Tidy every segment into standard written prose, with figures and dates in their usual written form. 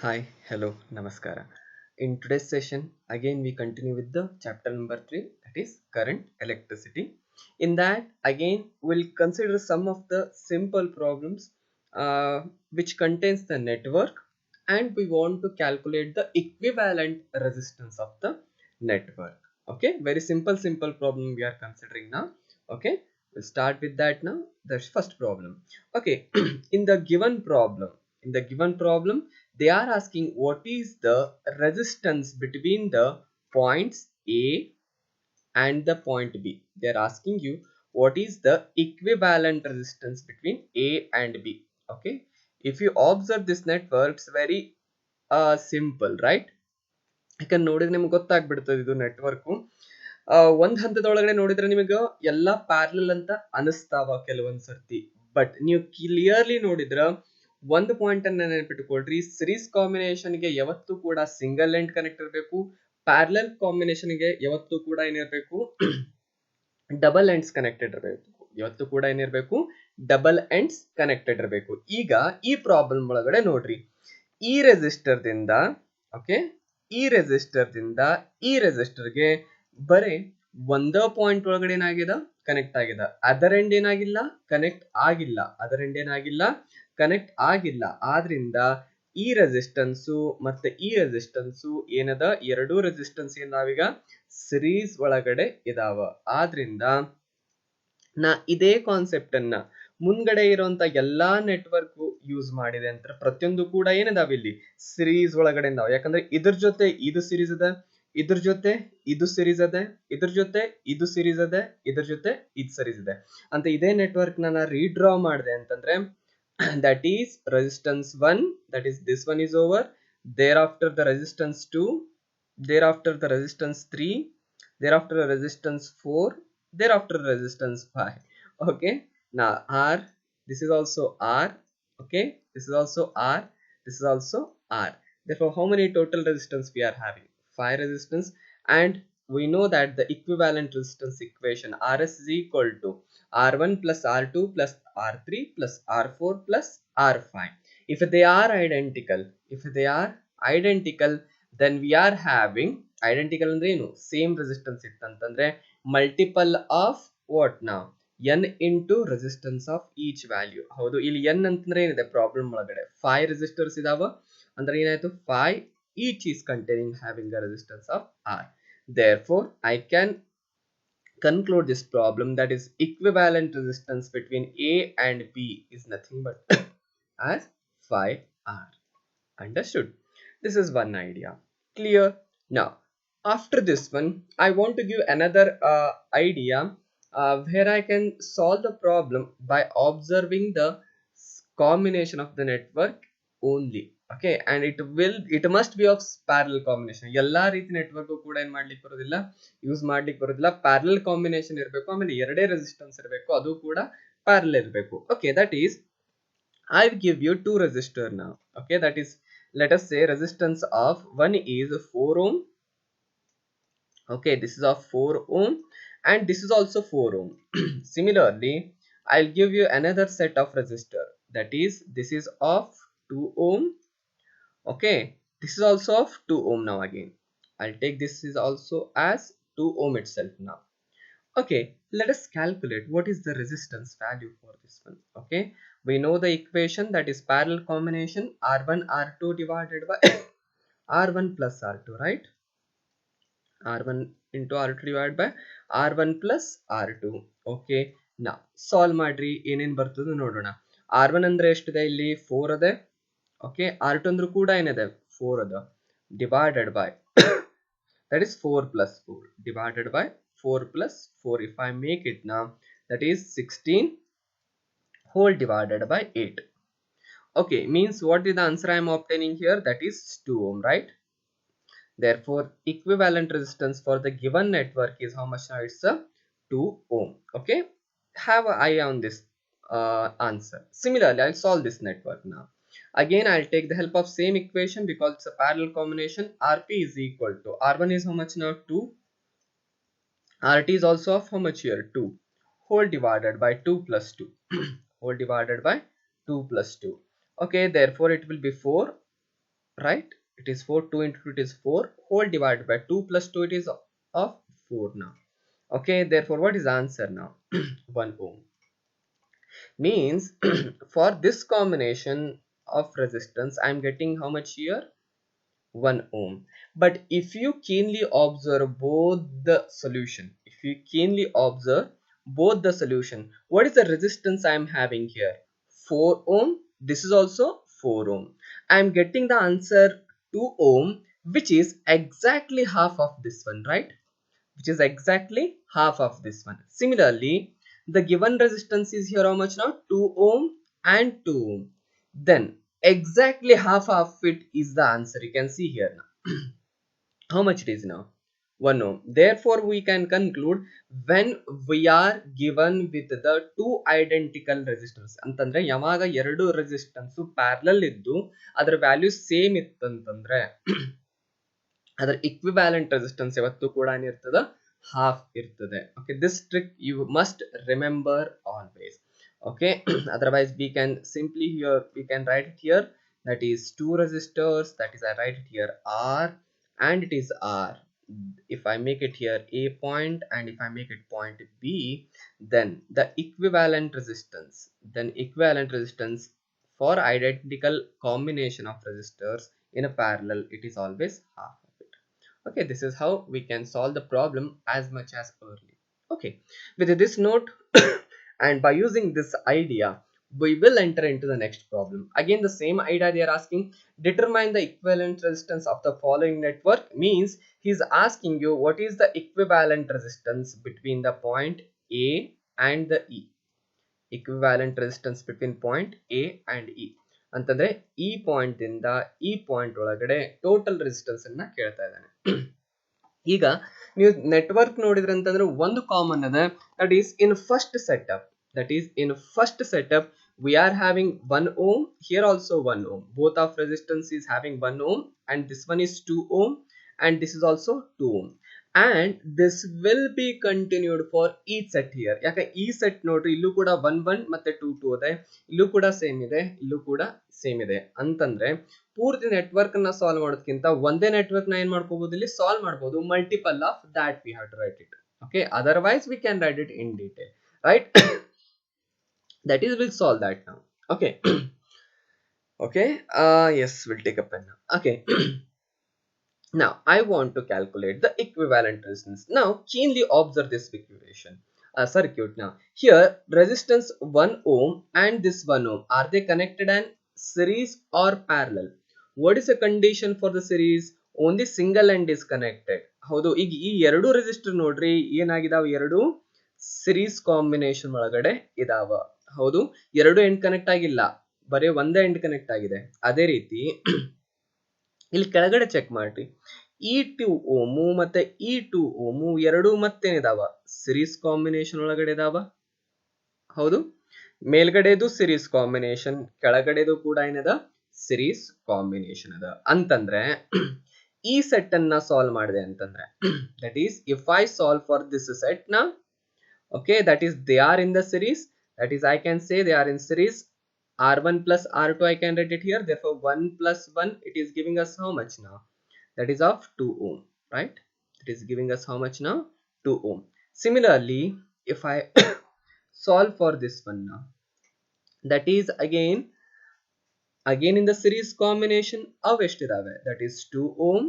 Hi, hello, namaskara. In today's session, again we continue with the chapter number 3, that is current electricity. In that, again we'll consider some of the simple problems which contains the network, and we want to calculate the equivalent resistance of the network. Okay, very simple problem we are considering now. Okay, we'll start with that now. The first problem. Okay, in the given problem, they are asking what is the resistance between the points A and the point B. They are asking you what is the equivalent resistance between A and B. Okay, if you observe this network, it's very simple, right? ಯಾಕಂದ್ರೆ ನೋಡಿದ್ರೆ ನಿಮ್ಗೆ ಗೊತ್ತಾಗ್ಬಿಡ್ತದೆ ಇದು network ಒಂದ್ ಹಂತದೊಳಗಡೆ ನೋಡಿದ್ರೆ ನಿಮಗೆ ಎಲ್ಲಾ parallel ಅಂತ ಅನಿಸ್ತಾವ ಕೆಲವೊಂದ್ ಸರ್ತಿ. ಬಟ್ ನೀವು ಕ್ಲಿಯರ್ಲಿ ನೋಡಿದ್ರ ಒಂದು ಪಾಯಿಂಟ್ ಅನ್ನ ನೆನಪಿಟ್ಟುಕೊಳ್ರಿ, ಸಿರೀಸ್ ಕಾಂಬಿನೇಷನ್ ಗೆ ಯಾವತ್ತೂ ಕೂಡ ಸಿಂಗಲ್ ಎಂಡ್ ಕನೆಕ್ಟ್ ಇರಬೇಕು, ಪ್ಯಾರಲಲ್ ಕಾಂಬಿನೇಷನ್ ಗೆ ಯಾವತ್ತೂ ಕೂಡ ಏನಿರಬೇಕು ಡಬಲ್ ಎಂಡ್ಸ್ ಕನೆಕ್ಟೆಡ್ ಇರಬೇಕು. ಯಾವತ್ತೂ ಕೂಡ ಏನಿರಬೇಕು ಡಬಲ್ ಎಂಡ್ಸ್ ಕನೆಕ್ಟೆಡ್ ಇರಬೇಕು. ಈಗ ಈ ಪ್ರಾಬ್ಲಮ್ ಒಳಗಡೆ ನೋಡ್ರಿ, ಈ ರೆಸಿಸ್ಟರ್ ದಿಂದ ಓಕೆ, ಈ ರೆಸಿಸ್ಟರ್ಗೆ ಬರೀ ಒಂದೇ ಪಾಯಿಂಟ್ ಒಳಗಡೆ ಏನಾಗಿದೆ ಕನೆಕ್ಟ್ ಆಗಿದೆ. ಅದರ್ ಎಂಡ್ ಏನಾಗಿಲ್ಲ ಕನೆಕ್ಟ್ ಆಗಿಲ್ಲ, ಕನೆಕ್ಟ್ ಆಗಿಲ್ಲ. ಆದ್ರಿಂದ ಈ ರೆಸಿಸ್ಟೆನ್ಸ್ ಮತ್ತೆ ಈ ರೆಸಿಸ್ಟೆನ್ಸ್ ಏನದ, ಎರಡೂ ರೆಸಿಸ್ಟೆನ್ಸ್ ನಾವೀಗ ಸಿರೀಸ್ ಒಳಗಡೆ ಇದಾವ. ಆದ್ರಿಂದ ನಾ ಇದೇ ಕಾನ್ಸೆಪ್ಟ್ ಅನ್ನ ಮುಂದ್ಗಡೆ ಇರುವಂತ ಎಲ್ಲಾ ನೆಟ್ವರ್ಕ್ ಯೂಸ್ ಮಾಡಿದೆ ಅಂತ ಪ್ರತಿಯೊಂದು ಕೂಡ ಏನಿದಾವ ಇಲ್ಲಿ ಸಿರೀಸ್ ಒಳಗಡೆ ಇದಾವ. ಯಾಕಂದ್ರೆ ಇದ್ರ ಜೊತೆ ಇದು ಸಿರೀಸ್ ಇದೆ, ಇದ್ರ ಜೊತೆ ಇದು ಸಿರೀಸ್ ಇದೆ, ಇದ್ರ ಜೊತೆ ಇದು ಸಿರೀಸ್ ಇದೆ, ಇದ್ರ ಜೊತೆ ಇದು ಸಿರೀಸ್ ಇದೆ ಅಂತ ಇದೇ ನೆಟ್ವರ್ಕ್ ನಾನು ರೀಡ್ರಾ ಮಾಡಿದೆ ಅಂತಂದ್ರೆ that is resistance 1, that is this one is over, thereafter the resistance 2, thereafter the resistance 3, thereafter the resistance 4, thereafter resistance 5. Okay, now R, this is also R. Okay, this is also R, this is also R. Therefore how many total resistance we are having? 5 resistance. And we know that the equivalent resistance equation RS is equal to R1 plus R2 plus R3 plus R4 plus R5. If they are identical, then we are having identical ಅಂದ್ರೆ ಏನು, same resistance ಇತ್ತಂತಂದ್ರೆ multiple of what ನಾವು n into resistance of each value. ಹೌದು, ಇಲ್ಲಿ n ಅಂತಂದ್ರೆ ಏನಿದೆ problem ಒಳಗಡೆ 5 resistors ಇದಾವ ಅಂದ್ರೆ ಏನಾಯ್ತು 5 each is containing having a resistance of R. Therefore I can conclude this problem that is equivalent resistance between A and B is nothing but as 5R. Understood? This is one idea. Clear? Now after this one I want to give another idea where I can solve the problem by observing the combination of the network only. Okay, and it must be of parallel combination. ಎಲ್ಲಾ ರೀತಿ network ಕೂಡ ಏನ್ ಮಾಡ್ಲಿಕ್ಕೆ ಬರೋದಿಲ್ಲ, use ಮಾಡ್ಲಿಕ್ಕೆ ಬರೋದಿಲ್ಲ. Parallel combination ಇರಬೇಕು, ಆಮೇಲೆ ಎರಡೇ ರೆಸಿಸ್ಟೆನ್ಸ್ ಇರಬೇಕು, ಅದು ಕೂಡ ಪ್ಯಾರಲಲ್ ಇರಬೇಕು. Okay, that is I will give you two resistor now. Okay, that is, let us say resistance of one is 4 ohm. Okay, this is of 4 ohm and this is also 4 ohm. Similarly I'll give you another set of resistor, that is this is of 2 ohm. Okay, this is also of 2 ohm. Now again I'll take this is also as 2 ohm itself now. Okay, let us calculate what is the resistance value for this one. Okay, we know the equation, that is parallel combination R1 R2 divided by R1 plus R2, right? R1 into R2 divided by R1 plus R2. Okay, now solve ಮಾಡ್ರಿ ಏನೇನ್ ಬರ್ತದೆ ನೋಡೋಣ. R1 ಅಂದ್ರೆ ಎಷ್ಟಿದೆ ಇಲ್ಲಿ 4 ಇದೆ. Okay, R2 ಅಂದ್ರೂ ಕೂಡ ಏನಿದೆ 4 ಇದೆ, divided by that is 4 plus 4 divided by 4 plus 4. If I make it now, that is 16 whole divided by 8. Okay, means what is the answer I am obtaining here? That is 2 ohm, right? Therefore equivalent resistance for the given network is how much now? It's a 2 ohm. Okay, have an eye on this answer. Similarly I'll solve this network now. Again I'll take the help of same equation because it's a parallel combination. Rp is equal to R1 is how much now? 2. RT is also of how much here? 2 whole divided by 2 plus 2 whole divided by 2 plus 2. Okay, therefore it will be 4 right? It is 4, 2 into 2 it is 4, whole divided by 2 plus 2 it is of 4 now. Okay, therefore what is the answer now? 1 ohm. Means for this combination of resistance I am getting how much here? 1 ohm. But if you keenly observe both the solution, if you keenly observe both the solution, what is the resistance I am having here? 4 ohm. This is also 4 ohm. I am getting the answer 2 ohm, which is exactly half of this one, right? Which is exactly half of this one. Similarly, the given resistance is here how much now? 2 ohm and 2 ohm. Then exactly half of it is the answer. You can see here now. How much it is now? 1 ohm. Therefore, we can conclude when we are given with the two identical resistors. ಅಂತಂದ್ರೆ ಯಾವಾಗ ಎರಡು resistance parallel ಇದ್ದು ಅದರ value same ಇತ್ತಂತಂದ್ರೆ ಅದರ equivalent resistance ಯಾವತ್ತೂ ಕೂಡ ಏನಿರ್ತದ half ಇರ್ತದೆ. Okay, this trick you must remember always. Okay, otherwise we can simply here we can write it here, that is two resistors, that is I write it here R and it is R. If I make it here A point and if I make it point B, then the equivalent resistance for identical combination of resistors in a parallel, it is always half of it. Okay, this is how we can solve the problem as much as early. Okay, with this note and by using this idea, we will enter into the next problem. Again the same idea they are asking, determine the equivalent resistance of the following network. Means he is asking you what is the equivalent resistance between the point A and the E. Equivalent resistance between point A and E ಅಂತಂದ್ರೆ ಈ point ಇಂದ ಈ point ಒಳಗಡೆ total resistance ಅನ್ನ ಕೇಳ್ತಾ ಇದ್ದಾನೆ. ಈಗ ನೀವು ನೆಟ್ವರ್ಕ್ ನೋಡಿದ್ರೆ ಅಂತಂದ್ರೆ ಒಂದು ಕಾಮನ್ ಅದ, that is in first setup we are having 1 ohm, here also 1 ohm, both of resistance is having 1 ohm and this one is 2 ohm and this is also 2 ohm and this will be continued for each set here. ಯಾಕೆ ಈ set ನೋಡ್ರಿ ಇಲ್ಲೂ ಕೂಡ 1 1 ಮತ್ತೆ 2 2 ಇದೆ, ಇಲ್ಲೂ ಕೂಡ same ಇದೆ, ಇಲ್ಲೂ ಕೂಡ ಸೇಮ್ ಇದೆ ಅಂತಂದ್ರೆ ಪೂರ್ತಿ ನೆಟ್ವರ್ಕ್ ನ ಸಾಲ್ವ್ ಮಾಡೋದಕ್ಕಿಂತ ಒಂದೇ ನೆಟ್ವರ್ಕ್ ನ ಏನ್ ಮಾಡ್ಕೋಬಹುದು, ಇಲ್ಲಿ ಸಾಲ್ವ್ ಮಾಡಬಹುದು. Multiple of that we have to write it. Okay, otherwise we can write it in detail, right? That is, we'll solve that now. Okay. Okay, yes, we'll take a pen now. Okay. Now I want to calculate the equivalent resistance. Now keenly observe this circuit. Now here resistance 1 ohm and this 1 ohm, are they connected and series or parallel? What is the condition for the series? Only single end is connected. ಹೌದು, ಈಗ ಈ ಎರಡು resistor ನೋಡ್ರಿ ಏನಾಗಿದಾವ, ಎರಡು series combination ಒಳಗಡೆ ಇದಾವ. ಹೌದು, ಎರಡು ಎಂಡ್ ಕನೆಕ್ಟ್ ಆಗಿಲ್ಲ, ಬರೀ ಒಂದೇ ಎಂಡ್ ಕನೆಕ್ಟ್ ಆಗಿದೆ. ಅದೇ ರೀತಿ ಇಲ್ಲಿ ಕೆಳಗಡೆ ಚೆಕ್ ಮಾಡ್ರಿ, ಈ 2 ಓಮು ಮತ್ತೆ ಈ 2 ಓಮು ಎರಡು ಮತ್ತೇನಿದಾವ, ಸಿರೀಸ್ ಕಾಂಬಿನೇಷನ್ ಒಳಗಡೆ ಇದಾವ. ಹೌದು, ಮೇಲ್ಗಡೆದು ಸಿರೀಸ್ ಕಾಂಬಿನೇಷನ್, ಕೆಳಗಡೆದು ಕೂಡ ಏನದ, ಸಿರೀಸ್ ಕಾಂಬಿನೇಷನ್ ಅದ. ಅಂತಂದ್ರೆ ಈ ಸೆಟ್ ಅನ್ನ ಸಾಲ್ವ್ ಮಾಡಿದೆ ಅಂತಂದ್ರೆ, that is if I solve for this set ನಾ, okay, that is they are in the series, that is I can say they are in series. R1 plus R2 I can write it here, therefore 1 plus 1 it is giving us how much now, that is of 2 ohm, right? It is giving us how much now, 2 ohm. Similarly if I solve for this one now, that is again in the series combination of ಎಷ್ಟಿದಾವೆ, that is 2 ohm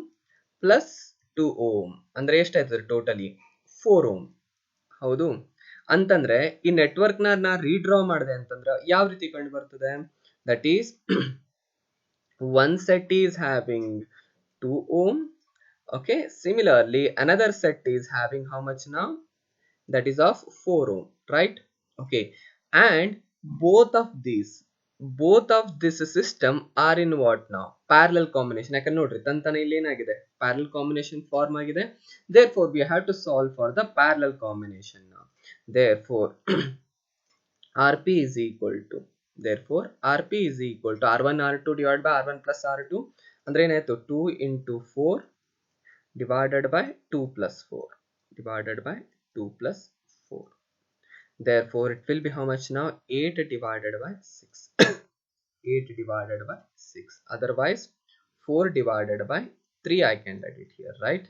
plus 2 ohm ಅಂದ್ರೆ ಎಷ್ಟಾಯ್ತದೆ totally 4 ohm. ಹೌದು, ಅಂತಂದ್ರೆ ಈ network ನ ರೀಡ್ರಾ ಮಾಡಿದೆ ಅಂತಂದ್ರೆ ಯಾವ ರೀತಿ ಕಂಡು ಬರ್ತದೆ, that is one set is having 2 ohm. Okay, similarly another set is having how much now, that is of 4 ohm, right? Okay, and both of this system are in what now, parallel combination. ಯಾಕಂದ್ರೆ ನೋಡ್ರಿ ತಂತಾನೆ ಇಲ್ಲಿ ಏನಾಗಿದೆ, parallel combination form ಆಗಿದೆ. Therefore we have to solve for the parallel combination now. Therefore rp is equal to r1 r2 divided by r1 plus r2 ಅಂದ್ರೆ ಏನಾಯ್ತು, 2 into 4 divided by 2 plus 4 divided by 2 plus 4. Therefore it will be how much now, 8 divided by 6. 8 divided by 6, otherwise 4 divided by 3 I can write it here, right?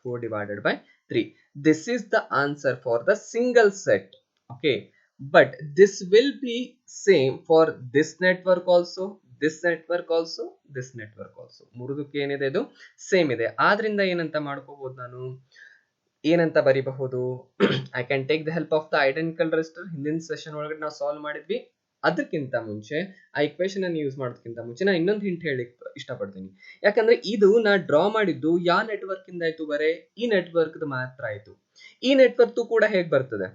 4 divided by 3. This is the answer for the single set. Okay, but this will be same for this network also, this network also, this network also. ಮೂರದಕ್ಕೆ ಏನಿದೆ ಇದು same ಇದೆ. ಆದ್ರಿಂದ ಏನಂತ ಮಾಡ್ಕೋಬಹುದು ನಾನು, ಏನಂತ ಬರಿಬಹುದು, I can take the help of the identical resistor. ಹಿಂದಿನ ಸೆಷನ್ ಒಳಗಡೆ ನಾವು ಸಾಲ್ವ್ ಮಾಡಿದ್ವಿ. ಅದಕ್ಕಿಂತ ಮುಂಚೆ ಆ ಇಕ್ವೇಶನ್ ಅನ್ನು ಯೂಸ್ ಮಾಡೋದಕ್ಕಿಂತ ಮುಂಚೆ ನಾನು ಇನ್ನೊಂದು ಹಿಂಟ್ ಹೇಳಲಿಕ್ಕೆ ಇಷ್ಟಪಡ್ತೀನಿ. ಯಾಕಂದ್ರೆ ಇದು ನಾ ಡ್ರಾ ಮಾಡಿದ್ದು ಯಾವ ನೆಟ್ವರ್ಕ್ ಇಂದ ಆಯ್ತು, ಬರೇ ಈ ನೆಟ್ವರ್ಕ್ ಮಾತ್ರ ಆಯ್ತು. ಈ ನೆಟ್ವರ್ಕ್ ಕೂಡ ಹೇಗ್ ಬರ್ತದೆ,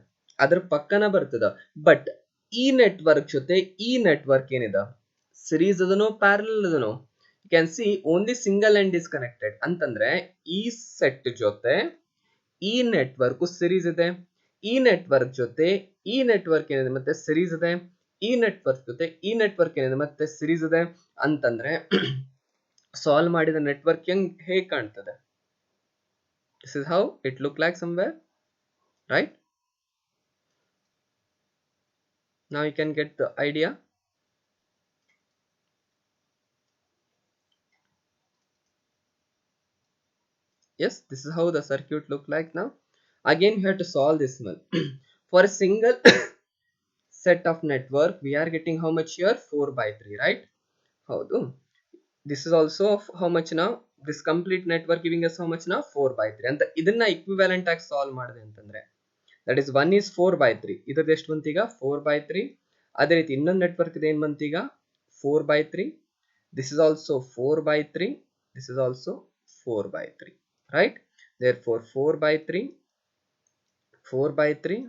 ಅದ್ರ ಪಕ್ಕನ ಬರ್ತದ. ಬಟ್ ಈ ನೆಟ್ವರ್ಕ್ ಜೊತೆ ಈ ನೆಟ್ವರ್ಕ್ ಏನಿದೆ, ಸಿರೀಸ್ ಅದನೋ ಪ್ಯಾರಲಲ್ ಅದನೋ, you can see only single end is connected. ಅಂತಂದ್ರೆ ಈ ಸೆಟ್ ಜೊತೆ ಈ ನೆಟ್ವರ್ಕ್ ಸಿರೀಸ್ ಇದೆ, ಈ ನೆಟ್ವರ್ಕ್ ಜೊತೆ ಈ ನೆಟ್ವರ್ಕ್ ಏನಿದೆ ಮತ್ತೆ ಸಿರೀಸ್ ಇದೆ, ಈ ನೆಟ್ವರ್ಕ್ ಜೊತೆ ಈ ನೆಟ್ವರ್ಕ್ ಏನಿದೆ ಮತ್ತೆ ಸಿರೀಸ್ ಇದೆ. ಅಂತಂದ್ರೆ ಸಾಲ್ವ್ ಮಾಡಿದ ನೆಟ್ವರ್ಕ್ ಹೇಗೆ ಕಾಣ್ತದೆ, this is how it look like somewhere, right? Now you can get the idea. Yes, this is how the circuit look like now. Again you have to solve this one. For a single set of network we are getting how much here, 4 by 3, right? Howdu, this is also how much now, this complete network giving us how much now, 4 by 3. and idanna equivalent ಆಗಿ solve ಮಾಡಿದೆ ಅಂತಂದ್ರೆ that is 1 is 4 by 3. ಇದ್ರದ್ದು ಎಷ್ಟು ಬಂತು ಈಗ, 4 by 3. ಅದೇ ರೀತಿ ಇನ್ನೊಂದು ನೆಟ್ವರ್ಕ್ ಇದೆ, ಏನು ಬಂತು ಈಗ, 4 by 3. this is also 4 by 3, this is also 4 by 3, right? Therefore 4 by 3, 4 by 3,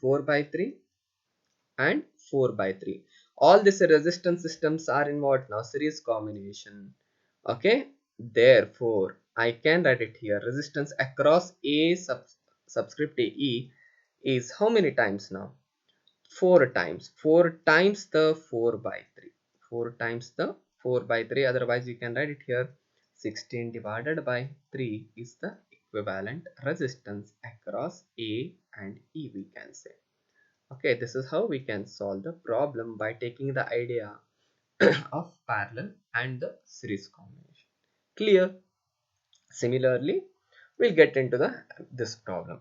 4 by 3 and 4 by 3. All these resistance systems are in what now, series combination. Okay, therefore I can write it here, resistance across A subscript E is how many times now, 4 times. 4 times the 4 by 3, 4 times the 4 by 3. Otherwise you can write it here, 16 divided by 3 is the equivalent resistance across A and E, we can say. Okay, this is how we can solve the problem by taking the idea of parallel and the series combination. Clear? Similarly we'll get into this problem.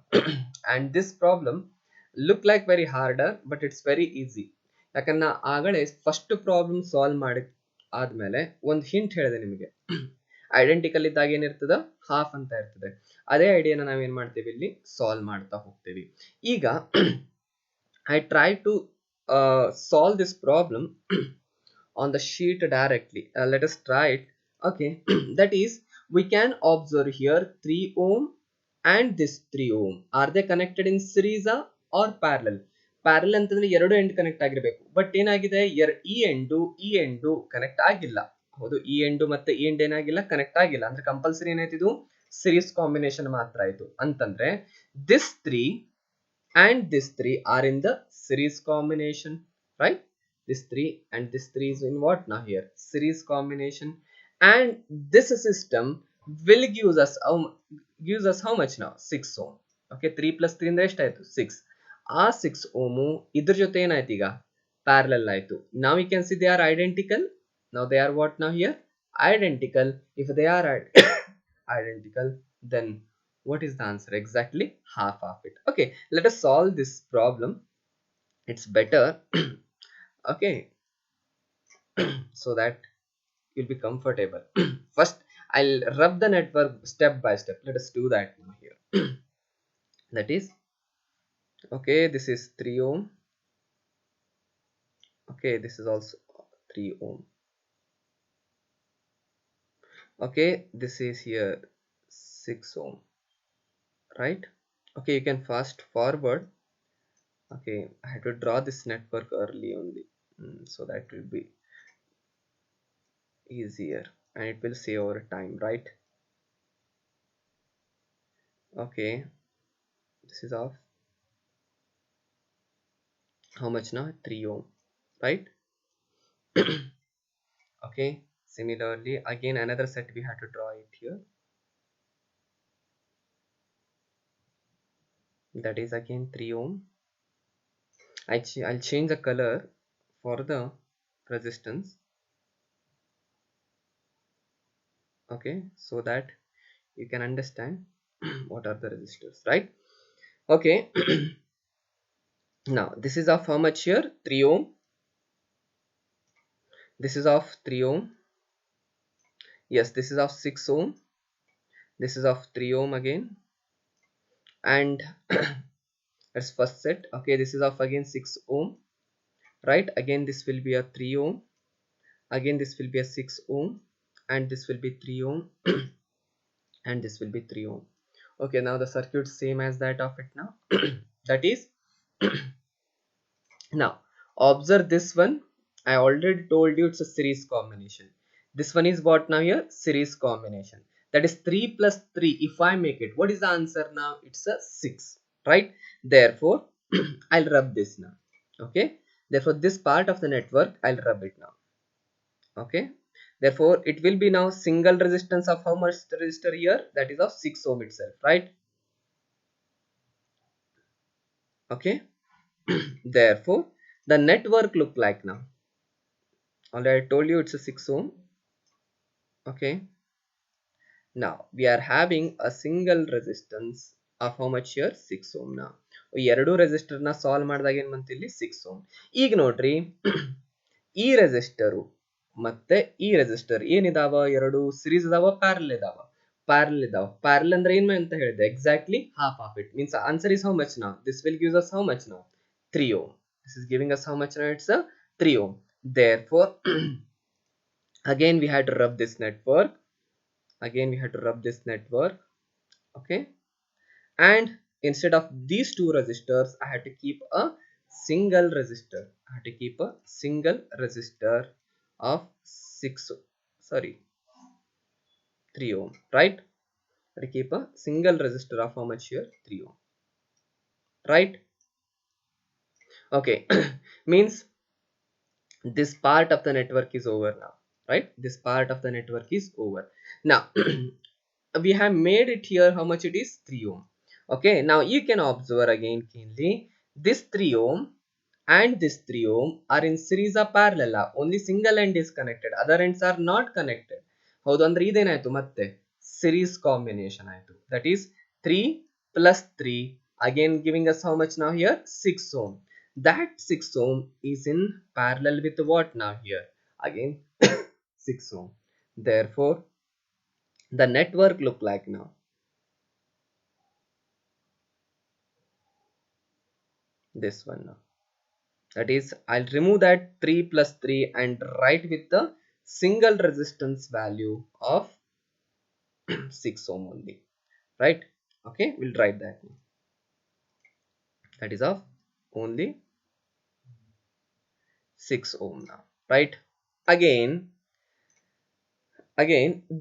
And this problem look like very harder, but it's very easy. ಯಾಕಂದ್ರೆ ಆಗಲೇ first problem solve ಮಾಡಿ ಆದ್ಮೇಲೆ ಒಂದು hint ಹೇಳಿದೆ ನಿಮಗೆ, identical ಇದ್ದಾಗ ಏನಿರ್ತದ, half ಅಂತ ಇರ್ತದೆ. ಅದೇ ಐಡಿಯಾನ ನಾವೇನ್ ಮಾಡ್ತೀವಿ, ಇಲ್ಲಿ ಸಾಲ್ವ್ ಮಾಡ್ತಾ ಹೋಗ್ತೀವಿ. ಈಗ I try to solve this problem on the sheet directly. Let us try it. Okay, that is, we can observe here 3 ohm and this 3 ohm. Are they connected in series or parallel? Parallel ಅಂತಂದ್ರೆ ಎರಡು end connect ಆಗಿರಬೇಕು. But ಏನಾಗಿದೆ, ಈ end connect ಆಗಿಲ್ಲ. ಹೌದು, ಈ end ಮತ್ತೆ ಈ ಎಂಡ್ ಏನಾಗಿಲ್ಲ, ಕನೆಕ್ಟ್ ಆಗಿಲ್ಲ. ಅಂದ್ರೆ ಕಂಪಲ್ಸರಿ ಏನಾಯ್ತಿದು, ಸಿರೀಸ್ ಕಾಂಬಿನೇಷನ್ ಮಾತ್ರ ಆಯ್ತು. ಅಂತಂದ್ರೆ this 3 and this 3 are in the series combination, right? This 3 and this 3 is in what now here, series combination. And this system will gives us how much now, 6 ohm. Okay, 3 plus 3 ಅಂದ್ರೆ ಎಷ್ಟಾಯ್ತು, 6. ಆ 6 ohm ಇದ್ರ ಜೊತೆ ಏನಾಯ್ತು ಈಗ, parallel ಆಯ್ತು. Now we can see they are identical. Now they are what now here, identical. If they are identical, then what is the answer, exactly half of it. Okay, let us solve this problem, it's better. Okay, so that you'll be comfortable. First I'll rub the network step by step. Let us do that now here. That is, okay, this is 3 ohm. Okay, this is also 3 ohm. Okay, this is here 6 ohm, right? Okay, you can fast forward. Okay, I had to draw this network early only, so that will be easier and it will save over time, right? Okay, this is off. How much now, 3 ohm, right? Okay, similarly again another set we have to draw it here. That is again 3 ohm. I'll change the color for the resistance. Okay, so that you can understand what are the resistors, right? Okay. Now this is of how much here? 3 ohm. This is of 3 ohm. Yes, this is of 6 ohm. This is of 3 ohm again. And let's first set. Okay, this is of again 6 ohm, right? Again this will be a 3 ohm. Again this will be a 6 ohm, and this will be 3 ohm, and this will be 3 ohm. Okay, now the circuit same as that of it now. That is, now observe this one. I already told you it's a series combination. This one is what now here? Series combination. That is 3 plus 3. If I make it, what is the answer now? It's a 6, right? Therefore I'll rub this now. Okay, therefore this part of the network I'll rub it now. Okay, therefore it will be now single resistance of how much the resistor here? That is of 6 ohm itself, right? Okay. Therefore the network look like now. Already I told you it's a 6 ohm. Okay, now we are having a single resistance of how much here? 6 ohm. Now ಈ ಎರಡು resistor ನ solve ಮಾಡಿದಾಗ ಏನ್ ಬಂತು ಇಲ್ಲಿ 6 ohm. ಈಗ ನೋಡ್ರಿ ಈ ರೆಸಿಸ್ಟರ್ ಮತ್ತೆ ಈ ರೆಸಿಸ್ಟರ್ ಏನಿದಾವ? ಎರಡು ಸಿರೀಸ್ ಇದಾವ, ಪ್ಯಾರಲ್ ಇದಾವ? ಪ್ಯಾರಲ್ ಇದಾವ. ಪ್ಯಾರಲ್ ಅಂದ್ರೆ ಏನು ಅಂತ ಹೇಳಿದೆ? Exactly half of it. Means answer is how much now? This will give us how much now? 3 ohm. This is giving us how much now? It's a 3 ohm. Therefore again we had to rub this network. Again we had to rub this network. Okay, and instead of these two resistors I had to keep a single resistor. I had to keep a single resistor of 6, sorry, 3 ohm, right? I had to keep a single resistor of how much here? 3 ohm, right? Okay. Means this part of the network is over now, right? This part of the network is over now. We have made it here how much it is? 3 ohm. Okay, now you can observe again keenly, this 3 ohm and this 3 ohm are in series or parallel. Only single end is connected, other ends are not connected. ಹೌದು ಅಂದ್ರೆ ಇದೇನಾಯ್ತು? ಮತ್ತೆ series combination ಆಯ್ತು. That is 3 plus 3 again giving us how much now here? 6 ohm. That 6 ohm is in parallel with what now here? Again 6 ohm. Therefore the network look like now this one now. That is, I'll remove that 3 plus 3 and write with the single resistance value of 6 ohm only, right? Okay, we'll write that now. That is of only 6 ohm now, right? Again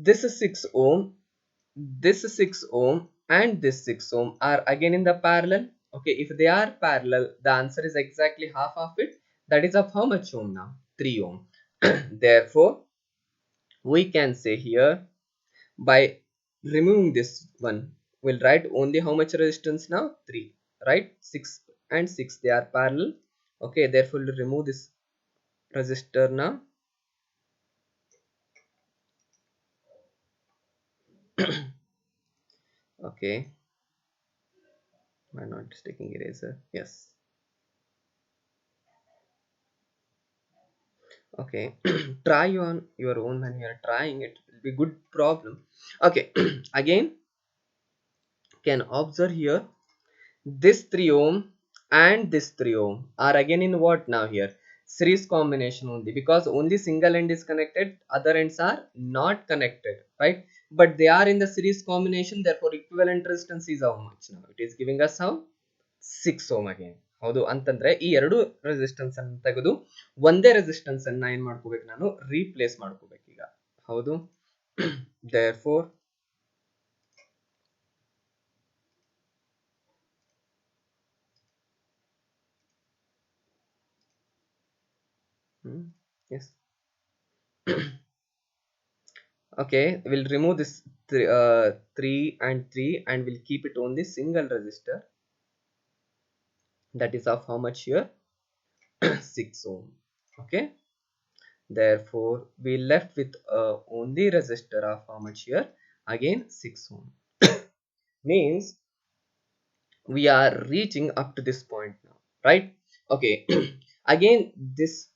this is 6 ohm, this is 6 ohm, and this 6 ohm are again in the parallel. Okay, if they are parallel, the answer is exactly half of it. That is of how much ohm now? 3 ohm. Therefore we can say here, by removing this one, we'll write only how much resistance now? 3, right? 6 and 6, they are parallel. Okay, therefore we'll remove this resistor now. Okay, I'm not taking eraser. Yes. Okay. Try on your own. When you are trying, it will be good problem. Okay. Again can observe here, this 3 ohm and this 3 ohm are again in what now here? Series combination only, because only single end is connected, other ends are not connected, right? But they are in the series combination, therefore equivalent resistance is how much now? It is giving us how? 6 ohm again. ಹೌದು ಅಂತಂದ್ರೆ ಈ ಎರಡು resistance ಅನ್ನು ತೆಗೆದು ಒಂದೇ resistance ಅನ್ನ ಏನ್ ಮಾಡ್ಕೋಬೇಕು? ನಾನು ರೀಪ್ಲೇಸ್ ಮಾಡ್ಕೋಬೇಕು ಈಗ. ಹೌದು. therefore yes. Okay, we'll remove this 3 and 3 and we'll keep it only single resistor. That is of how much here? 6 ohm. Okay, Therefore we left with only resistor of how much here, again 6 ohm. Means we are reaching up to this point now, right? Okay. Again this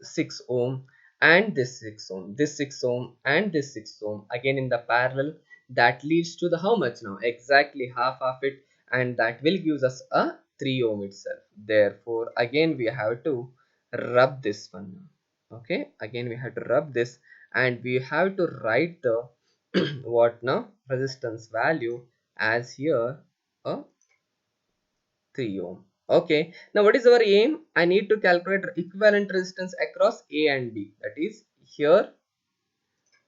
6 ohm and this 6 ohm, this 6 ohm and this 6 ohm again in the parallel, that leads to the how much now, exactly half of it, and that will gives us a 3 ohm itself. Therefore again we have to rub this one now. Okay, again we have to rub this, and we have to write the what now, resistance value as here a 3 ohm. Okay, now what is our aim? I need to calculate equivalent resistance across A and B. That is here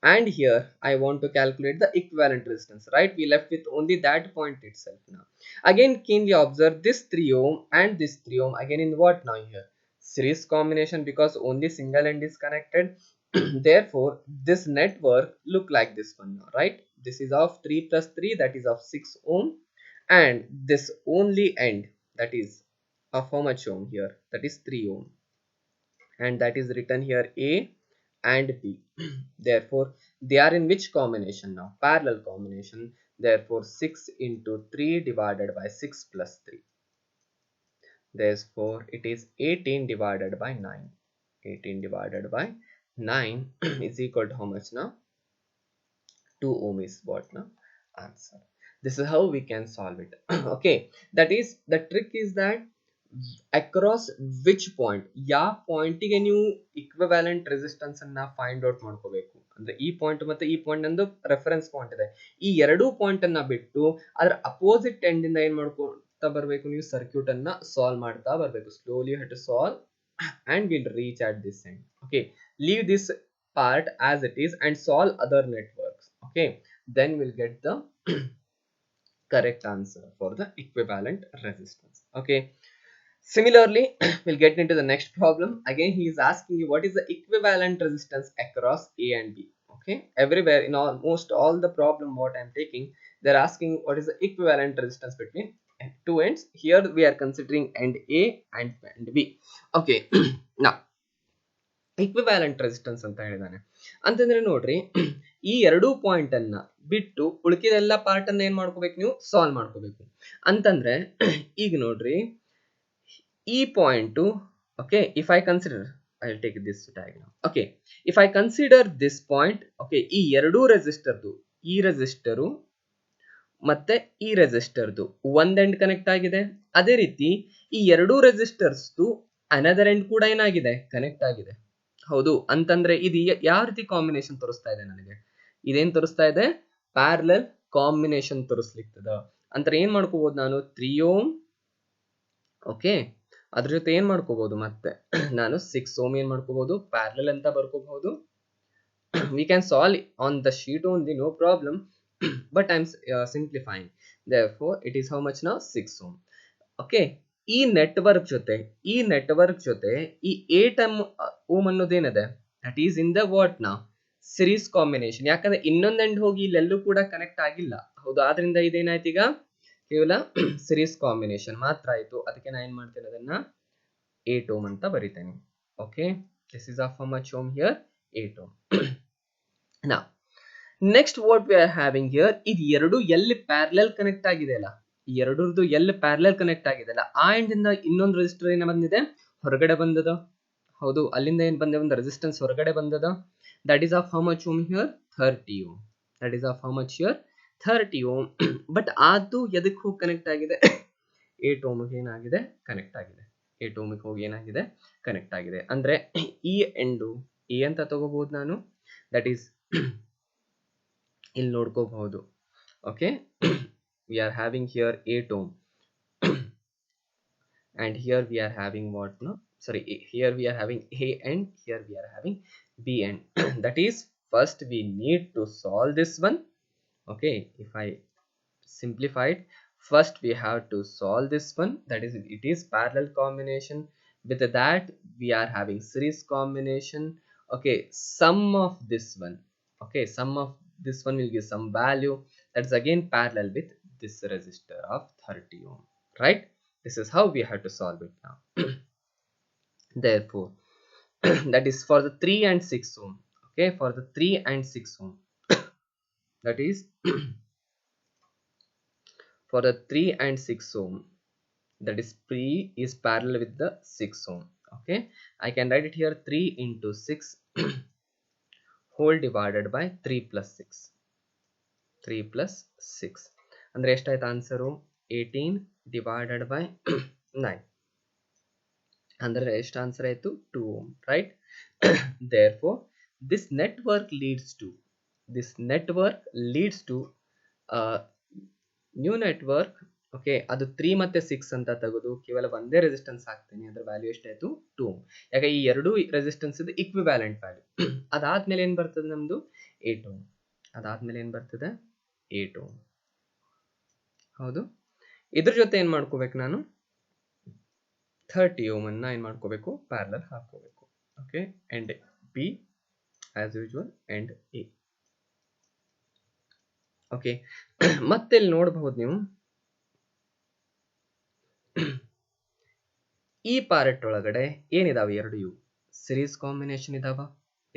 and here. I want to calculate the equivalent resistance, right? We left with only that point itself now. Again, keenly observe this 3 ohm and this 3 ohm again in what now here? Series combination, because only single end is connected. Therefore, this network look like this one now, right? This is of 3 plus 3, that is of 6 ohm, and this only end, that is of how much ohm here, that is 3 ohm, and that is written here A and B. Therefore they are in which combination now, parallel combination. Therefore 6 into 3 divided by 6 plus 3, therefore it is 18 divided by 9. 18 divided by 9 is equal to how much now, 2 ohm is what now, answer. This is how we can solve it. Okay, that is the trick, is that across which point, ಯಾವ ಪಾಯಿಂಟಿಗೆ ನೀವು equivalent resistance ಅನ್ನ find out ಮಾಡ್ಕೋಬೇಕು ಅಂದ್ರೆ, ಈ point ಮತ್ತೆ ಈ point ಒಂದು reference point ಇದೆ, ಈ ಎರಡು ಪಾಯಿಂಟ್ ಅನ್ನ ಬಿಟ್ಟು ಅದರ ಅಪೋಸಿಟ್ ಎಂಡ್ ಇಂದ ಏನ್ ಮಾಡ್ಕೊತಾ ಬರಬೇಕು, ನೀವು ಸರ್ಕ್ಯೂಟ್ ಅನ್ನ ಸಾಲ್ವ್ ಮಾಡ್ತಾ ಬರಬೇಕು. Slowly have to solve and we'll reach at this end. Okay, leave this part as it is and solve other networks. Okay, then we'll get the correct answer for the equivalent resistance. Okay, similarly we'll get into the next problem. Again he is asking you what is the equivalent resistance across A and B. Okay, everywhere in almost all the problem what I'm taking, they're asking what is the equivalent resistance between two ends. Here we are considering end A and end B. Okay. Now equivalent resistance ಅಂತ ಹೇಳಿದಾನೆ ಅಂತಂದ್ರೆ ನೋಡ್ರಿ, ಈ ಎರಡು point ಅನ್ನ ಬಿಟ್ಟು ಉಳಿಕೆದೆಲ್ಲ part ಅನ್ನ ಏನ್ ಮಾಡ್ಕೋಬೇಕು, ನೀವು ಸಾಲ್ವ್ ಮಾಡ್ಕೋಬೇಕು ಅಂತಂದ್ರೆ. ಈಗ ನೋಡ್ರಿ ಈ point, okay, if I consider, I'll take this diagram. Okay, if I consider this point, okay, ಈ ಎರಡು ರೆಸಿಸ್ಟರ್ದು, ಈ ರೆಸಿಸ್ಟರು ಮತ್ತೆ ಈ ರೆಸಿಸ್ಟರ್ದು ಒಂದ್ ಎಂಡ್ ಕನೆಕ್ಟ್ ಆಗಿದೆ. ಅದೇ ರೀತಿ ಈ ಎರಡು ರೆಸಿಸ್ಟರ್ಸ್ದು ಅನದರ್ ಎಂಡ್ ಕೂಡ ಏನಾಗಿದೆ, ಕನೆಕ್ಟ್ ಆಗಿದೆ. ಹೌದು ಅಂತಂದ್ರೆ ಇದು ಯಾವ ರೀತಿ ಕಾಂಬಿನೇಷನ್ ತೋರಿಸ್ತಾ ಇದೆ ನನಗೆ, ಇದೇನ್ ತೋರಿಸ್ತಾ ಇದೆ, ಪ್ಯಾರಲಲ್ ಕಾಂಬಿನೇಷನ್ ತೋರಿಸ್ಲಿಕ್ತದ. ಅಂದ್ರೆ ಏನ್ ಮಾಡ್ಕೋಬಹುದು ನಾನು, 3 ಓಮ್, ಓಕೆ, ಅದ್ರ ಜೊತೆ ಏನ್ ಮಾಡ್ಕೋಬಹುದು ಮತ್ತೆ ನಾನು 6 ಓಮ್ ಏನ್ ಮಾಡ್ಕೋಬಹುದು, ಪ್ಯಾರಲಲ್ ಅಂತ ಬರ್ಕೋಬಹುದು. we can solve on the sheet only, no problem. but I'm simplifying. Therefore it is how much now, 6 ohm. Okay, ಈ ನೆಟ್ವರ್ಕ್ ಜೊತೆ ಈ 8 ಓಮ್ ಅನ್ನೋದೇನಿದೆ, that is in the what ನಾ, ಸಿರೀಸ್ ಕಾಂಬಿನೇಷನ್. ಯಾಕಂದ್ರೆ ಇನ್ನೊಂದ್ ಎಂಡ್ ಹೋಗಿ ಇಲ್ಲೆಲ್ಲೂ ಕೂಡ ಕನೆಕ್ಟ್ ಆಗಿಲ್ಲ. ಹೌದು, ಆದ್ರಿಂದ ಇದೇನಾಯ್ತು, ಈಗ ಕೇವಲ ಸಿರೀಸ್ ಕಾಂಬಿನೇಷನ್ ಮಾತ್ರ ಆಯ್ತು. ಅದಕ್ಕೆ ನಾನು ಏನ್ ಮಾಡ್ತೇನೆ, ಅದನ್ನ 8 ಓಮ್ ಅಂತ ಬರಿತೇನೆ. Okay, this is of how much ohm here, 8 ohm. now next what we are having here, ಇದು ಎರಡು ಎಲ್ಲಿ ಪ್ಯಾರಲಲ್ ಕನೆಕ್ಟ್ ಆಗಿದೆ ಅಲ್ಲ, ಈ ಎರಡರದು ಎಲ್ಲಿ ಪ್ಯಾರಲಲ್ ಕನೆಕ್ಟ್ ಆಗಿದೆ ಅಲ್ಲ, ಆ ಎಂಡ್ ಇಂದ ಇನ್ನೊಂದು ರೆಸಿಸ್ಟರ್ ಏನ ಬಂದಿದೆ, ಹೊರಗಡೆ ಬಂದದ. ಹೌದು, ಅಲ್ಲಿಂದ ಏನ್ ಬಂದೆ, ಒಂದು ರೆಸಿಸ್ಟೆನ್ಸ್ ಹೊರಗಡೆ ಬಂದದ. That is of how much ohm here, 30 ohm. That is of how much here, 30 ohm. But ಅದು ಎದಕ್ಕೆ ಹೋಗಿ ಕನೆಕ್ಟ್ ಆಗಿದೆ, 8 ಓಮ್ಗೆ ಏನಾಗಿದೆ, ಕನೆಕ್ಟ್ ಆಗಿದೆ. 8 ಓಮ್ಗೆ ಹೋಗಿ ಏನಾಗಿದೆ, ಕನೆಕ್ಟ್ ಆಗಿದೆ. ಅಂದ್ರೆ ಈ ಎಂಡು ಎ ಅಂತ ತಗೋಬಹುದು ನಾನು, ದಟ್ ಈಸ್ ಇಲ್ಲಿ ನೋಡ್ಕೋಬಹುದು. Okay, we are having here 8 ohm and here we are having what, no, sorry, here we are having A and here we are having B end. that is, first we need to solve this one. Okay, if I simplify it, first we have to solve this one, that is, it is parallel combination. With that we are having series combination. Okay, sum of this one, okay, sum of this one will give some value, that's again parallel with this resistor of 30 ohm, right? This is how we have to solve it now. Therefore that is for the 3 and 6 ohm. Okay, for the 3 and 6 ohm, that is for the 3 and 6 ohm, that is 3 is parallel with the 6 ohm. Okay, I can write it here 3 into 6 whole divided by 3 plus 6. 3 plus 6 ಅಂದ್ರೆ ಎಷ್ಟಾಯ್ತು answer 18 divided by 9 ಅಂದ್ರೆ ಎಷ್ಟು answer ಆಯ್ತು 2 ohm, right? Therefore this network leads to new network. Okay, ಅದು 3 ಮತ್ತೆ 6 ಅಂತ ತೆಗೆದು ಕೇವಲ ಒಂದೇ ರೆಸಿಸ್ಟೆನ್ಸ್ ಹಾಕ್ತೀನಿ, ಅದರ ವ್ಯಾಲ್ಯೂ ಎಷ್ಟಾಯ್ತು 2 ohm. ಯಾಕೆ ಈ ಎರಡು ರೆಸಿಸ್ಟೆನ್ಸ್ ಇದು ಇಕ್ವಿವ್ಯಾಲೆಂಟ್ ವ್ಯಾಲ್ಯೂ. ಅದಾದ್ಮೇಲೆ ಏನ್ ಬರ್ತದೆ ನಮ್ದು 8 ohm. ಅದಾದ್ಮೇಲೆ ಏನ್ ಬರ್ತದೆ 8 ohm. ಹೌದು, ಇದ್ರ ಜೊತೆ ಏನ್ ಮಾಡ್ಕೋಬೇಕು ನಾನು 30 ohm ಅನ್ನ ಏನ್ ಮಾಡ್ಕೋಬೇಕು ಪ್ಯಾರಲಲ್ ಹಾಕೋಬೇಕು. Okay, and B as usual and A. Okay, ಮತ್ತೆ ಇಲ್ಲಿ ನೋಡಬಹುದು ನೀವು ಈ ಪಾರ್ಟ್ ಒಳಗಡೆ ಏನಿದಾವೆ ಎರಡು ಇವು ಸಿರೀಸ್ ಕಾಂಬಿನೇಷನ್ ಇದಾವ.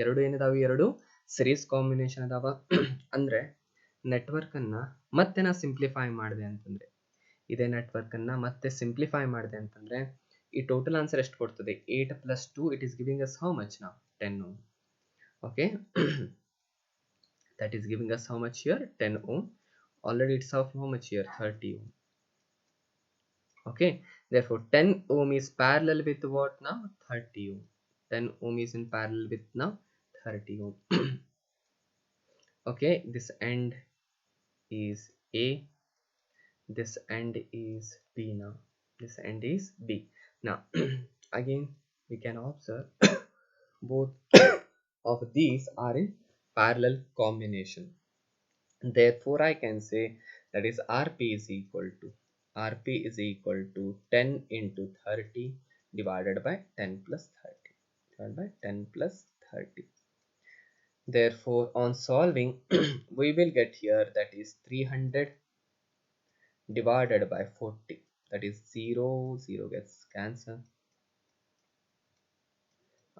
ಎರಡು ಏನಿದಾವೆ ಎರಡು ಸಿರೀಸ್ ಕಾಂಬಿನೇಷನ್ ಇದಾವ. ಅಂದ್ರೆ ನೆಟ್ವರ್ಕ್ ಅನ್ನ ಮತ್ತೆ ನಾ ಸಿಂಪ್ಲಿಫೈ ಮಾಡಿದೆ ಅಂತಂದ್ರೆ ಇದೇ ನೆಟ್ವರ್ಕ್ ಅನ್ನ ಮತ್ತೆ ಸಿಂಪ್ಲಿಫೈ ಮಾಡಿದೆ ಅಂತಂದ್ರೆ ಈ ಟೋಟಲ್ ಆನ್ಸರ್ ಎಷ್ಟು ಕೊಡ್ತದೆ 8 plus 2 it is giving us how much now 10 ohm. Okay, that is giving us how much here 10 ohm. Already it's of how much here 30 ohm. Okay, therefore 10 ohm is parallel with what now 30 ohm. 10 ohm is in parallel with now 30 ohm. Okay, this end is A, this end is B. Now this end is B. Now again we can observe both of these are in parallel combination. Therefore I can say that is Rp is equal to 10 into 30 divided by 10 plus 30 divided by 10 plus 30. Therefore on solving we will get here that is 300 divided by 40, that is 0 0 gets cancelled.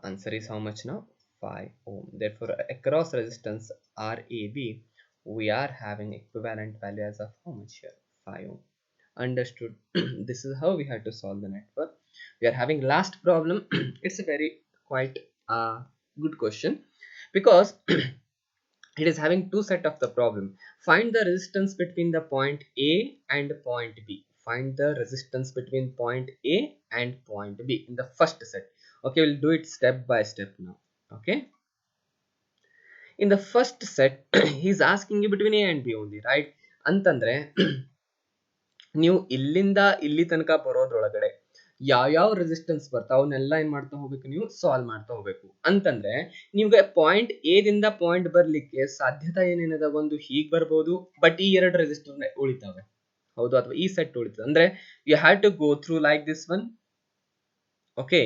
Answer is how much now 5 ohm. Therefore across resistance RAB we are having equivalent value as of how much here 5 ohm. Understood? This is how we have to solve the network. We are having last problem. It's a very quite good question because it is having two set of the problem. Find the resistance between the point A and point B. Find the resistance between point A and point B in the first set. Okay, we'll do it step by step now. Okay, in the first set he's asking you between A and B only, right? ಅಂತಂದ್ರೆ ನೀವು ಇಲ್ಲಿಂದ ಇಲ್ಲಿ ತನಕ ಬರೋದ್ರೊಳಗಡೆ ಯಾವ resistance ಬರ್ತಾವ ಅವನ್ನೆಲ್ಲ ಏನ್ ಮಾಡ್ತಾ ಹೋಗ್ಬೇಕು, ನೀವು ಸಾಲ್ವ್ ಮಾಡ್ತಾ ಹೋಗ್ಬೇಕು. ಅಂತಂದ್ರೆ ನಿಮ್ಗೆ ಪಾಯಿಂಟ್ ಎ ದಿಂದ ಪಾಯಿಂಟ್ ಬರ್ಲಿಕ್ಕೆ ಸಾಧ್ಯತೆ ಏನೇನದ, ಒಂದು ಹೀಗ್ ಬರ್ಬೋದು, ಬಟ್ ಈ ಎರಡು ರೆಸಿಸ್ಟರ್ ಉಳಿತಾವೆ, ಹೌದು, ಅಥವಾ ಈ ಸೆಟ್ ಉಳಿತದೆ. ಅಂದ್ರೆ you have to go through like this one. Okay,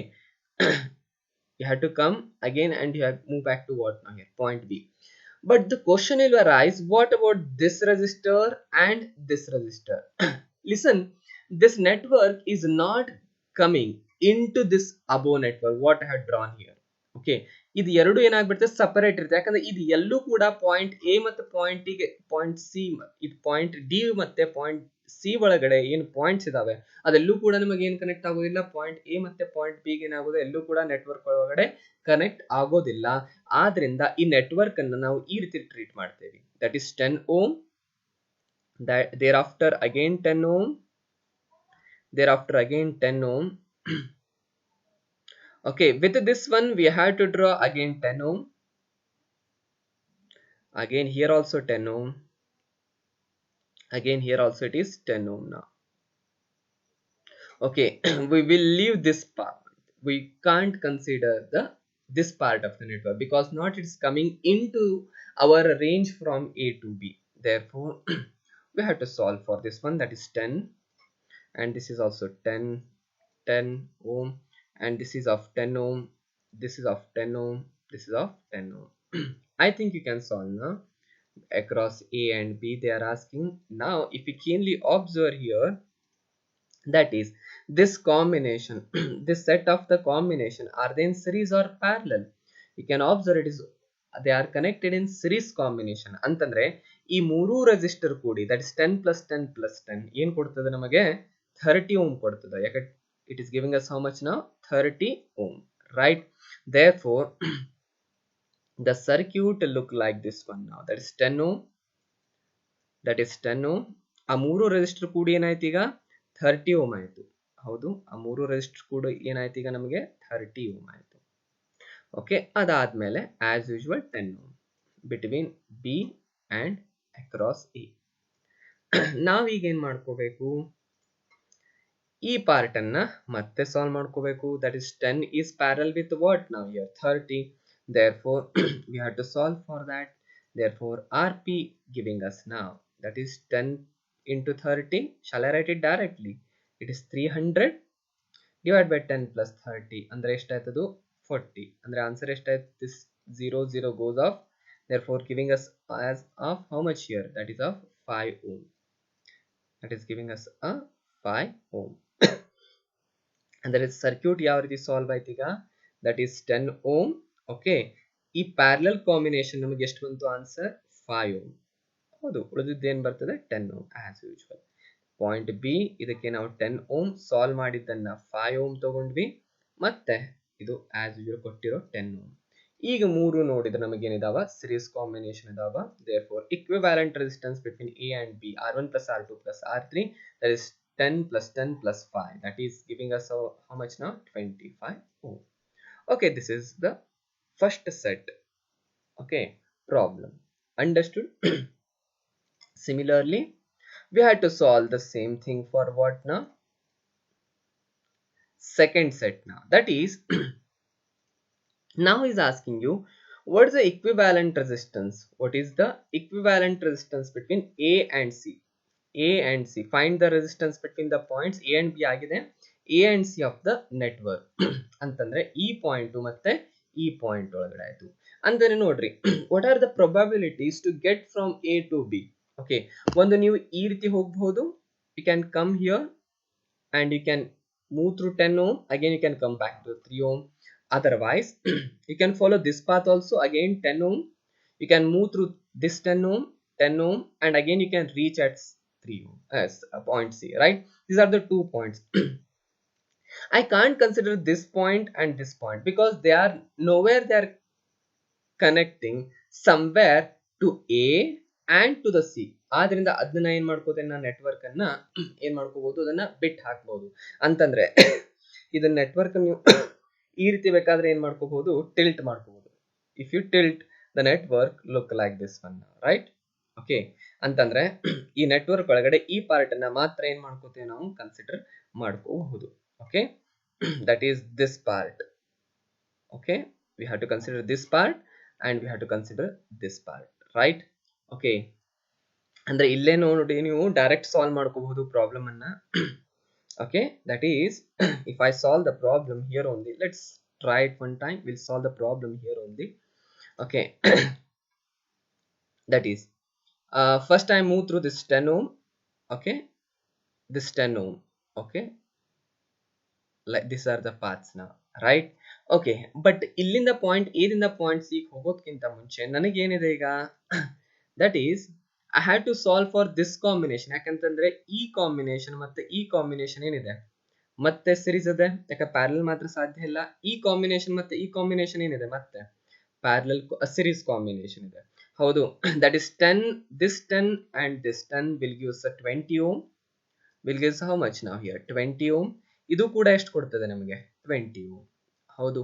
you have to come again and you have to move back to what now here point B. But the question will arise, what about this resistor and this resistor? Listen, this network is not coming into this above network what I have drawn here. Okay, ಇದು ಎರಡು ಏನಾಗ್ಬಿಡುತ್ತೆ separate ಇರುತ್ತೆ. ಯಾಕಂದ್ರೆ ಇದು ಎಲ್ಲೂ ಕೂಡ point A ಮತ್ತು point ಗೆ point C, ಇದು ಪಾಯಿಂಟ್ ಡಿ ಮತ್ತೆ ಪಾಯಿಂಟ್ ಸಿ ಒಳಗಡೆ ಏನು ಪಾಯಿಂಟ್ಸ್ ಇದಾವೆ ಅದೆಲ್ಲೂ ಕೂಡ ನಿಮಗೆ ಏನು ಕನೆಕ್ಟ್ ಆಗೋದಿಲ್ಲ. ಪಾಯಿಂಟ್ ಎ ಮತ್ತೆ ಪಾಯಿಂಟ್ ಬಿ ಗೆ ಏನಾಗೋದು ಎಲ್ಲೂ ಕೂಡ ನೆಟ್ವರ್ಕ್ ಒಳಗಡೆ ಕನೆಕ್ಟ್ ಆಗೋದಿಲ್ಲ. ಆದ್ರಿಂದ ಈ ನೆಟ್ವರ್ಕ್ ಅನ್ನ ನಾವು ಈ ರೀತಿ ಟ್ರೀಟ್ ಮಾಡ್ತೇವೆ. That is 10 ohm, that thereafter again 10 ohm, thereafter again 10 ohm. Okay, with this one we have to draw again 10 ohm, again here also 10 ohm, again here also it is 10 ohm now. Okay, we will leave this part. We can't consider this part of the network because not it's coming into our range from A to B. Therefore we have to solve for this one, that is 10, and this is also 10 ohm, and this is of 10 ohm, this is of 10 ohm, this is of 10 ohm. I think you can solve now across A and B. They are asking now, if you keenly observe here, That is, this combination, this set of the combination, are they in series or parallel? You can observe it is they are connected in series combination. ಅಂತಂದ್ರೆ ಈ ಮೂರು resistor ಕೂಡಿ that is 10 plus 10 plus 10 ಏನ್ ಕೊಡ್ತದೆ ನಮಗೆ 30 ohm ಕೊಡ್ತದೆ. ಯಾಕೆ it is giving us how much now 30 ohm, right? Therefore the circuit look like this one now, that is 10 ohm, that is 10 ohm. ಆ ಮೂರು ರೆಸಿಸ್ಟರ್ ಕೂಡಿ ಏನಾಯ್ತು ಈಗ 30 ohm ಆಯ್ತು. ಹೌದು, ಆ ಮೂರು ರೆಸಿಸ್ಟರ್ ಕೂಡ ಏನಾಯ್ತು ಈಗ ನಮಗೆ 30 ohm ಆಯ್ತು. ಓಕೆ, ಅದಾದ್ಮೇಲೆ as usual 10 ohm between B and across A. ನಾವೀಗ ಏನ್ ಮಾಡ್ಕೋಬೇಕು, ಈ ಪಾರ್ಟ್ ಅನ್ನ ಮತ್ತೆ ಸಾಲ್ವ್ ಮಾಡ್ಕೋಬೇಕು. That is 10 is parallel with what now here 30. Therefore we have to solve for that. Therefore Rp giving us now, that is 10 into 30. Shall I write it directly? It is 300 divided by 10 plus 30 ಅಂದ್ರೆ ಎಷ್ಟಾಯ್ತದು 40. ಅಂದ್ರೆ answer ಎಷ್ಟಾಯ್ತು, this 0 0 goes off. Therefore giving us as of how much here, that is of 5 ohm. That is giving us a 5 ohm. ಅಂದ್ರೆ circuit ಯಾವ ರೀತಿ solve ಆಯ್ತು ಈಗ, that is 10 ohm. Okay, ಈ parallel combination ನಮಗೆ ಎಷ್ಟು ಬಂತು ಆನ್ಸರ್ 5 ohm. ಹೌದು, ಉಳಿದಿದ್ದು ಏನ್ ಬರ್ತದೆ 10 ohm as usual. Point B, ಇದಕ್ಕೆ ನಾವು 10 ohm ಸಾಲ್ವ್ ಮಾಡಿದ್ದನ್ನ 5 ohm ತಗೊಂಡ್ವಿ, ಮತ್ತೆ ಇದು ಆಸ್ ಯೂಶುವಲ್ ಕೊಟ್ಟಿರೋ 10 ohm. ಈಗ ಮೂರು ನೋಡಿದ್ರೆ ನಮಗೇನಿದಾವ ಸಿರೀಸ್ ಕಾಂಬಿನೇಷನ್ ಇದಾವ. therefore equivalent resistance between A and B, R1 plus R2 plus R3, that is 10 plus 10 plus 5, that is giving us how much now 25 ohm. Okay, this is the first set. Okay, problem understood. Similarly we had to solve the same thing for what now, second set now. That is now is asking you, what is the equivalent resistance? What is the equivalent resistance between A and C? A and C. Find the resistance between the points A and B ಆಗಿದೆ, A and C of the network. ಅಂತಂದ್ರೆ ಈ point ಮತ್ತೆ ಈ point ಒಳಗಡೆ ಆಯ್ತು. ಅಂದರೆ ನೋಡ್ರಿ, what are the probabilities to get from A to B? Okay, ಒಂದು ನೀವು ಈ ರೀತಿ ಹೋಗಬಹುದು, you can come here and you can move through 10 ohm, again you can come back to 3 ohm. Otherwise you can follow this path also, again 10 ohm, you can move through this 10 ohm, 10 ohm, and again you can reach at 3 ohm as point C, right? These are the 2 points. I can't consider this point and this point because they are nowhere, they are connecting somewhere to A and to the C. ಆದ್ರಿಂದ ಅದನ್ನ ಏನ್ ಮಾಡ್ಕೋತೇನೆ, ನಾನು network ಅನ್ನ ಏನ್ ಮಾಡ್ಕೋಬಹುದು, ಅದನ್ನ ಬಿಟ್ ಹಾಕ್ಬಹುದು. ಅಂತಂದ್ರೆ ಇದನ್ನ ನೆಟ್ವರ್ಕ್ ನೀವು ಈ ರೀತಿ ಬೇಕಾದ್ರೆ ಏನ್ ಮಾಡ್ಕೋಬಹುದು, ಟಿಲ್ಟ್ ಮಾಡ್ಕೋಬಹುದು. If you tilt the network look like this one, right? Okay, ಅಂತಂದ್ರೆ ಈ ನೆಟ್ವರ್ಕ್ ಒಳಗಡೆ ಈ ಪಾರ್ಟ್ ಅನ್ನ ಮಾತ್ರ ಏನ್ ಮಾಡ್ಕೋತೇವೆ ನಾವು ಕನ್ಸಿಡರ್ ಮಾಡ್ಕೋಬಹುದು. Okay, that is this part. Okay, we have to consider this part and we have to consider this part, right? Okay, ಅಂದ್ರೆ ಇಲ್ಲೇ ನೋಡಿ ನೀವು ಡೈರೆಕ್ಟ್ ಸಾಲ್ವ್ ಮಾಡ್ಕೋಬಹುದು ಪ್ರಾಬ್ಲಮ್ ಅನ್ನ. Okay, that is if I solve the problem here only, let's try it one time. We'll solve the problem here only. Okay, that is first I move through this 10 ohm. Okay, this 10 ohm. Okay, like these are the paths now, right? Okay, but ಇಲ್ಲಿಂದ point A ದಿಂದ point C ಹೋಗೋದಕ್ಕಿಂತ ಮುಂಚೆ ನನಗೇನಿದೆ ಈಗ, that is I have to solve for this combination. ಯಾಕಂತಂದ್ರೆ ಈ combination ಮತ್ತೆ ಈ ಕಾಂಬಿನೇಷನ್ ಏನಿದೆ ಮತ್ತೆ ಸಿರೀಸ್ ಇದೆ, ಯಾಕೆ ಪ್ಯಾರಲಲ್ ಮಾತ್ರ ಸಾಧ್ಯ ಇಲ್ಲ. ಈ ಕಾಂಬಿನೇಷನ್ ಮತ್ತೆ ಈ ಕಾಂಬಿನೇಷನ್ ಏನಿದೆ ಮತ್ತೆ ಪ್ಯಾರಲಲ್ ಸಿರೀಸ್ ಕಾಂಬಿನೇಷನ್ ಇದೆ. ಹೌದು, that is 10, this 10 and this 10 will gives 20 ohm, will gives how much ನಾವು ಹಿಯರ್ 20 ohm. ಇದು ಕೂಡ ಎಷ್ಟು ಕೊಡ್ತದೆ ನಮಗೆ 20 ohm. ಹೌದು,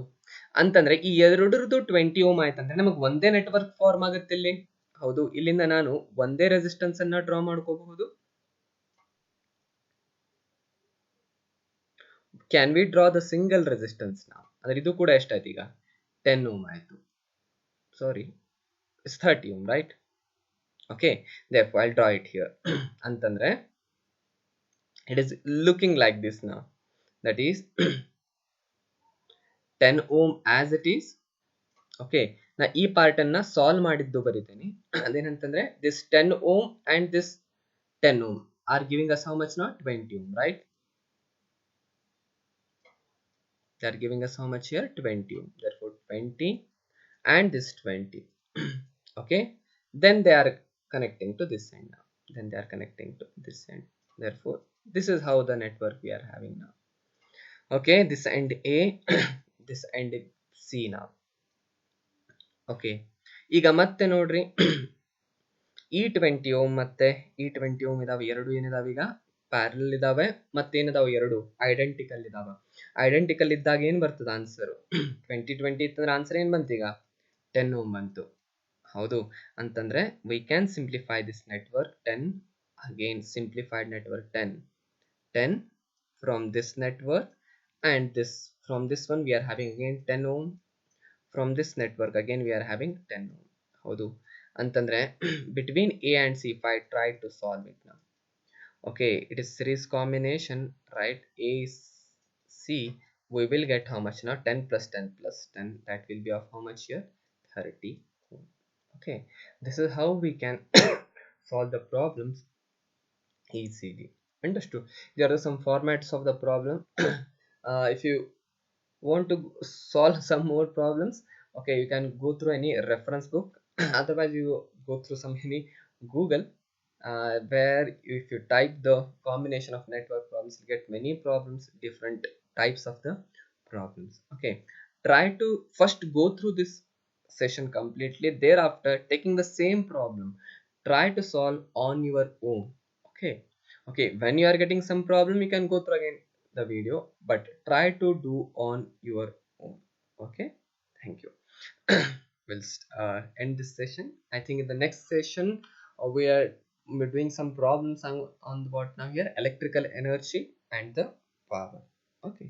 ಅಂತಂದ್ರೆ ಈ ಎರಡರದ್ದು 20 ohm ಆಯ್ತಂದ್ರೆ ನಮಗೆ ಒಂದೇ ನೆಟ್ವರ್ಕ್ ಫಾರ್ಮ್ ಆಗುತ್ತೆ ಇಲ್ಲಿ. ಹೌದು, ಇಲ್ಲಿಂದ ನಾನು ಒಂದೇ ರೆಸಿಸ್ಟೆನ್ಸ್ ಅನ್ನ ಡ್ರಾ ಮಾಡ್ಕೋಬಹುದು. Can we draw the single resistance ನಾವು? ಅಂದ್ರೆ ಇದು ಕೂಡ ಎಷ್ಟಾಯ್ತು ಈಗ 10 ohm ಆಯ್ತು. Sorry, it's 30 ohm, right? Okay, therefore I'll draw it here. ಅಂತಂದ್ರೆ it is looking like this now, that is 10 ohm as it is. Okay, ನಾ ಈ ಪಾರ್ಟ್ ಅನ್ನ ಸಾಲ್ವ್ ಮಾಡಿದ್ದು ಬರೀತೇನೆ. ಅದೇನಂತಂದ್ರೆ this 10 ohm and this 10 ohm are giving us how much now 20 ohm, right? They are giving us how much here? 20 ohm. Therefore 20 and this 20. Okay, then they are connecting to this end now. Then they are connecting to this end. Therefore this is how the network we are having now. Okay, this end A, this end C now. Okay, ಈಗ ಮತ್ತೆ ನೋಡ್ರಿ ಈ 20 ohm ಮತ್ತೆ ಈ 20 ohm ಇದಾವೆ, ಎರಡು ಏನಿದಾವೆ ಈಗ parallel ಇದಾವೆ, ಮತ್ತೇನಿದಾವೆ ಎರಡು ಐಡೆಂಟಿಕಲ್ ಇದಾವೆ. ಐಡೆಂಟಿಕಲ್ ಇದ್ದಾಗ ಏನ್ ಬರ್ತದ ಆನ್ಸರ್? 20 ಇತ್ತಂದ್ರೆ ಆನ್ಸರ್ ಏನ್ ಬಂತು ಈಗ? 10 ಓಮ್ ಬಂತು. ಹೌದು ಅಂತಂದ್ರೆ we can simplify this network 10. Again simplified network 10 from this network, and this from this one we are having again 10 ohm. From this network again we are having 10 ohm. ಹೌದು ಅಂತಂದ್ರೆ between A and C, if I try to solve it now, okay, it is series combination, right? A is C, we will get how much now? 10 plus 10 plus 10, that will be of how much here? 30 ohm. Okay, this is how we can solve the problems easily. Understood? There are some formats of the problem. If you want to solve some more problems, okay, you can go through any reference book. Otherwise you go through some any Google, where if you type the combination of network problems, you get many problems, different types of the problems. Okay, try to first go through this session completely, thereafter taking the same problem, try to solve on your own. Okay, okay, when you are getting some problem, you can go through again the video, but try to do on your own. Okay, thank you. We'll end this session. I think in the next session we're doing some problems on what now here? Electrical energy and the power. Okay.